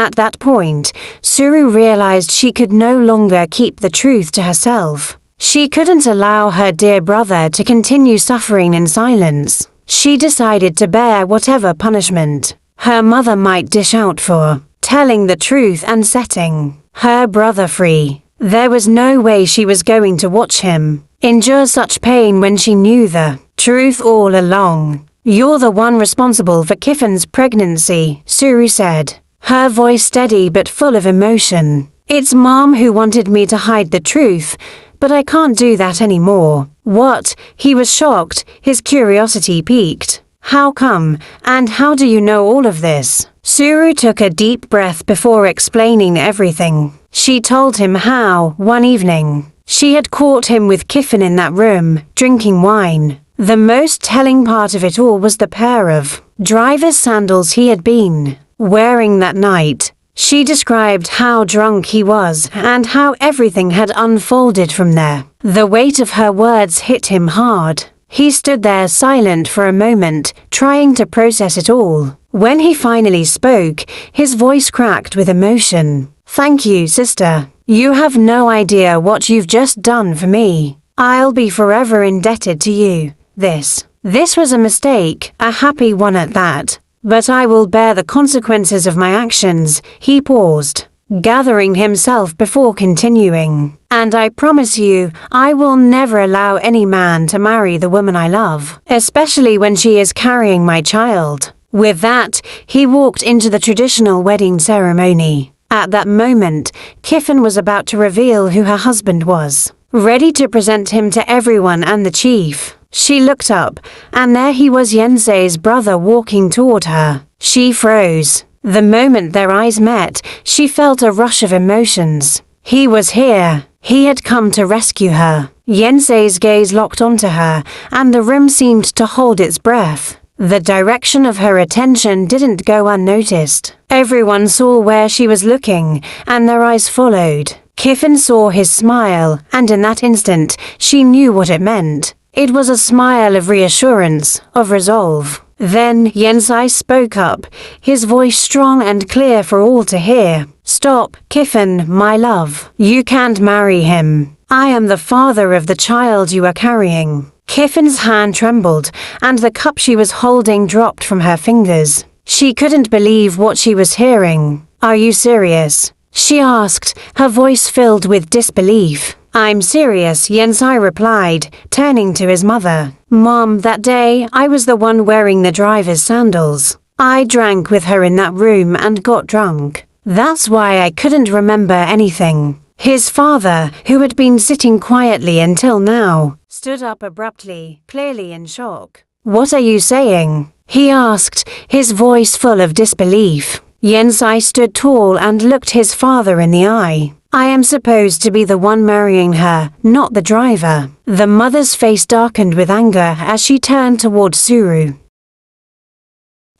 At that point, Suru realized she could no longer keep the truth to herself. She couldn't allow her dear brother to continue suffering in silence. She decided to bear whatever punishment her mother might dish out for telling the truth and setting her brother free. There was no way she was going to watch him endure such pain when she knew the truth all along. "You're the one responsible for Kiffin's pregnancy," Suru said, her voice steady but full of emotion. "It's Mom who wanted me to hide the truth, but I can't do that anymore." "What?" He was shocked, his curiosity piqued. "How come, and how do you know all of this?" Suru took a deep breath before explaining everything. She told him how, one evening, she had caught him with Kiffin in that room, drinking wine. The most telling part of it all was the pair of driver's sandals he had been wearing that night. She described how drunk he was and how everything had unfolded from there. The weight of her words hit him hard. He stood there silent for a moment, trying to process it all. When he finally spoke, his voice cracked with emotion. "Thank you, sister. You have no idea what you've just done for me. I'll be forever indebted to you. This was a mistake, a happy one at that. But I will bear the consequences of my actions." He paused, gathering himself before continuing. "And I promise you, I will never allow any man to marry the woman I love, especially when she is carrying my child." With that, he walked into the traditional wedding ceremony. At that moment, Kiffin was about to reveal who her husband was, ready to present him to everyone and the chief. She looked up, and there he was, Yensei's brother, walking toward her. She froze. The moment their eyes met, she felt a rush of emotions. He was here. He had come to rescue her. Yensei's gaze locked onto her, and the room seemed to hold its breath. The direction of her attention didn't go unnoticed. Everyone saw where she was looking, and their eyes followed. Kiffin saw his smile, and in that instant, she knew what it meant. It was a smile of reassurance, of resolve. Then Yensei spoke up, his voice strong and clear for all to hear. "Stop, Kiffin, my love. You can't marry him. I am the father of the child you are carrying." Kiffin's hand trembled, and the cup she was holding dropped from her fingers. She couldn't believe what she was hearing. "Are you serious?" she asked, her voice filled with disbelief. "I'm serious," Yensei replied, turning to his mother. "Mom, that day, I was the one wearing the driver's sandals. I drank with her in that room and got drunk. That's why I couldn't remember anything." His father, who had been sitting quietly until now, stood up abruptly, clearly in shock. "What are you saying?" he asked, his voice full of disbelief. Yensei stood tall and looked his father in the eye. "I am supposed to be the one marrying her, not the driver." The mother's face darkened with anger as she turned toward Suru.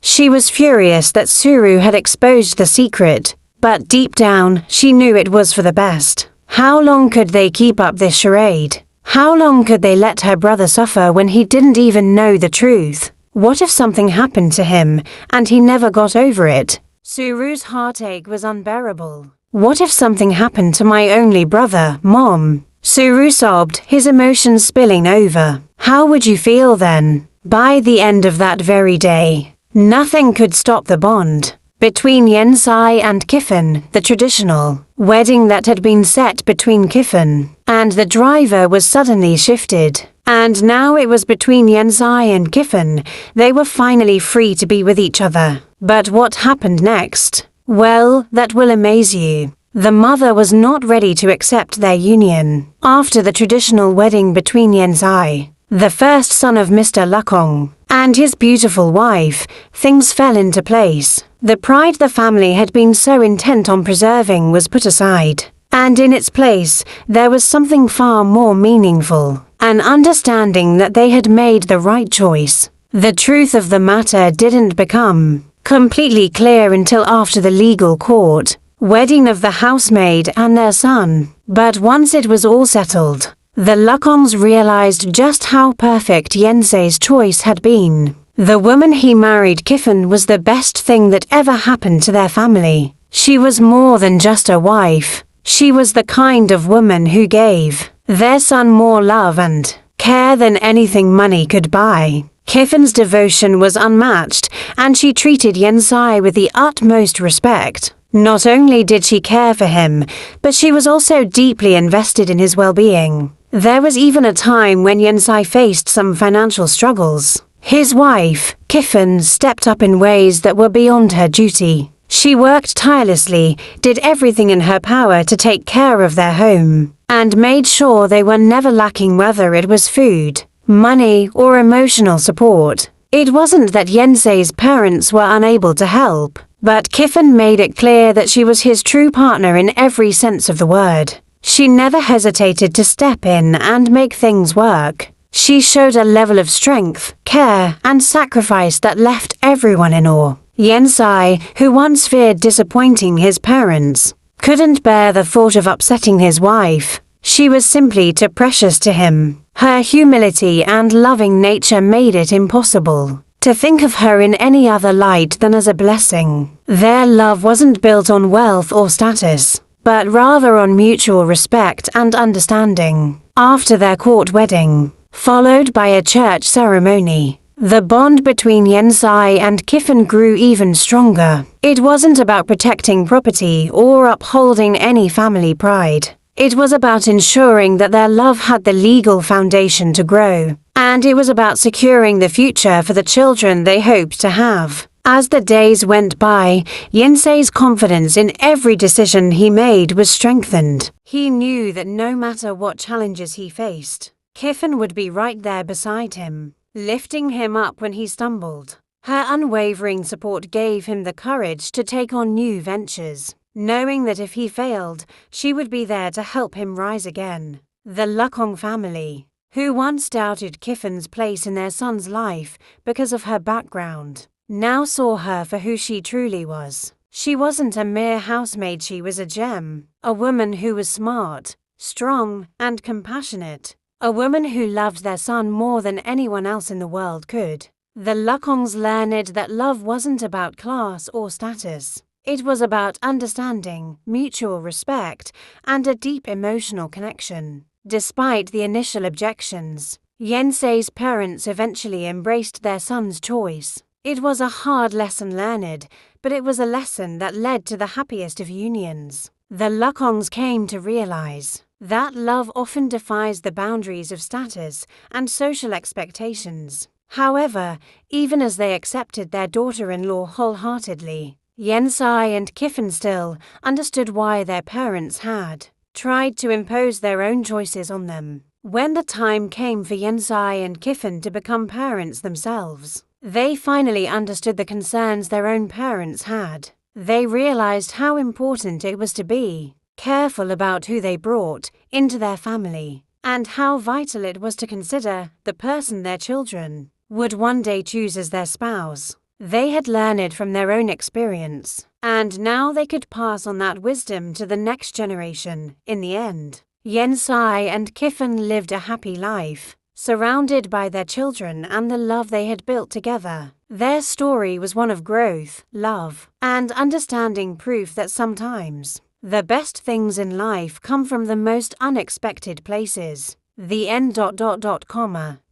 She was furious that Suru had exposed the secret, but deep down, she knew it was for the best. How long could they keep up this charade? How long could they let her brother suffer when he didn't even know the truth? What if something happened to him, and he never got over it? Suru's heartache was unbearable. "What if something happened to my only brother, Mom?" Suru sobbed, his emotions spilling over. "How would you feel then?" By the end of that very day, nothing could stop the bond between Yensei and Kiffin. The traditional wedding that had been set between Kiffin and the driver was suddenly shifted. And now it was between Yensei and Kiffin. They were finally free to be with each other. But what happened next? Well, that will amaze you. The mother was not ready to accept their union. After the traditional wedding between Yensei, the first son of Mr. Lakong, and his beautiful wife, things fell into place. The pride the family had been so intent on preserving was put aside. And in its place, there was something far more meaningful. An understanding that they had made the right choice. The truth of the matter didn't become completely clear until after the legal court wedding of the housemaid and their son. But once it was all settled, the Lakongs realized just how perfect Yensei's choice had been. The woman he married, Kiffin, was the best thing that ever happened to their family. She was more than just a wife. She was the kind of woman who gave their son more love and care than anything money could buy. Kiffin's devotion was unmatched, and she treated Yensai with the utmost respect. Not only did she care for him, but she was also deeply invested in his well-being. There was even a time when Yensai faced some financial struggles. His wife, Kiffin, stepped up in ways that were beyond her duty. She worked tirelessly, did everything in her power to take care of their home, and made sure they were never lacking, whether it was food, money, or emotional support. It wasn't that Yensei's parents were unable to help, but Kiffin made it clear that she was his true partner in every sense of the word. She never hesitated to step in and make things work. She showed a level of strength, care, and sacrifice that left everyone in awe. Yensai, who once feared disappointing his parents, couldn't bear the thought of upsetting his wife. She was simply too precious to him. Her humility and loving nature made it impossible to think of her in any other light than as a blessing. Their love wasn't built on wealth or status, but rather on mutual respect and understanding. After their court wedding, followed by a church ceremony, the bond between Yensai and Kiffin grew even stronger. It wasn't about protecting property or upholding any family pride. It was about ensuring that their love had the legal foundation to grow, and it was about securing the future for the children they hoped to have. As the days went by, Yensei's confidence in every decision he made was strengthened. He knew that no matter what challenges he faced, Kiffin would be right there beside him, lifting him up when he stumbled. Her unwavering support gave him the courage to take on new ventures, knowing that if he failed, she would be there to help him rise again. The Lukong family, who once doubted Kiffin's place in their son's life because of her background, now saw her for who she truly was. She wasn't a mere housemaid, she was a gem, a woman who was smart, strong, and compassionate, a woman who loved their son more than anyone else in the world could. The Lukongs learned that love wasn't about class or status. It was about understanding, mutual respect, and a deep emotional connection. Despite the initial objections, Yensei's parents eventually embraced their son's choice. It was a hard lesson learned, but it was a lesson that led to the happiest of unions. The Lukongs came to realize that love often defies the boundaries of status and social expectations. However, even as they accepted their daughter-in-law wholeheartedly, Yensai and Kiffin still understood why their parents had tried to impose their own choices on them. When the time came for Yensai and Kiffin to become parents themselves, they finally understood the concerns their own parents had. They realized how important it was to be careful about who they brought into their family, and how vital it was to consider the person their children would one day choose as their spouse. They had learned from their own experience, and now they could pass on that wisdom to the next generation. In the end, Yensai and Kiffin lived a happy life, surrounded by their children and the love they had built together. Their story was one of growth, love, and understanding, proof that sometimes the best things in life come from the most unexpected places. The end.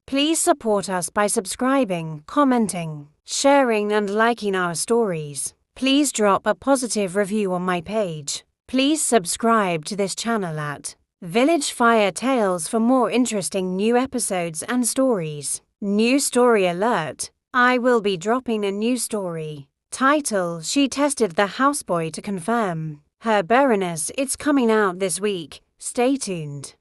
Please support us by subscribing, commenting, sharing, and liking our stories. Please drop a positive review on my page. Please subscribe to this channel at Village Fire Tales for more interesting new episodes and stories. New story alert! I will be dropping a new story. Title: She Tested the Houseboy to Confirm Her Baroness. It's coming out this week. Stay tuned.